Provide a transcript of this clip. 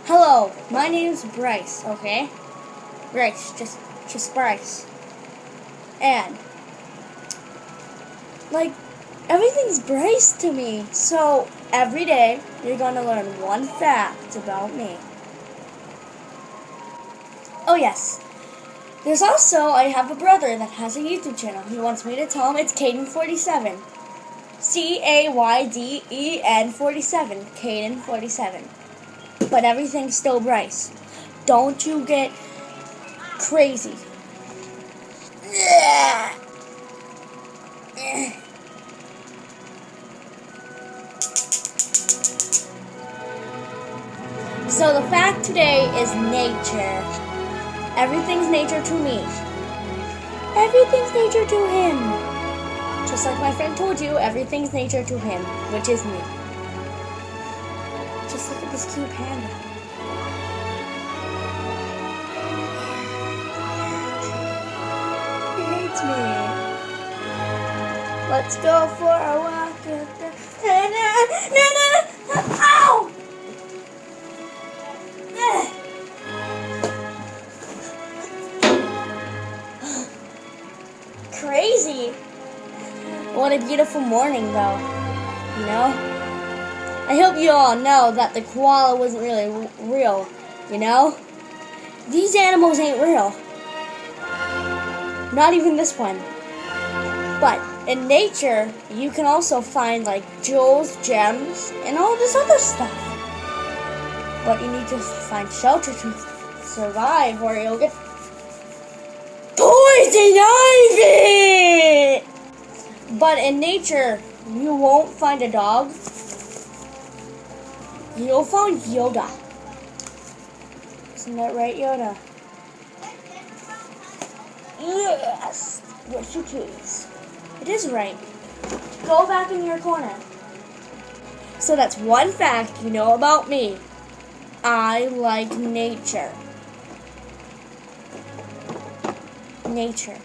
Hello, my name's Bryce, okay? Bryce, just Bryce. And, everything's Bryce to me. So, every day, you're gonna learn one fact about me. Oh yes, I have a brother that has a YouTube channel. He wants me to tell him it's Caden47. Cayden 47. Caden 47. But everything's still Bryce. Don't you get crazy. So the fact today is nature. Everything's nature to me. Everything's nature to him. Just like my friend told you, everything's nature to him, which is me. Just look at this cute panda. He hates me. Let's go for a walk. Ow! Crazy. What a beautiful morning, though. You know? I hope you all know that the koala wasn't really real, you know? These animals ain't real. Not even this one. But in nature, you can also find jewels, gems, and all this other stuff. But you need to find shelter to survive or you'll get poison ivy! But in nature, you won't find a dog. You'll find Yoda. Isn't that right, Yoda? Yes! Yes, you please. It is right. Go back in your corner. So that's one fact you know about me. I like nature. Nature.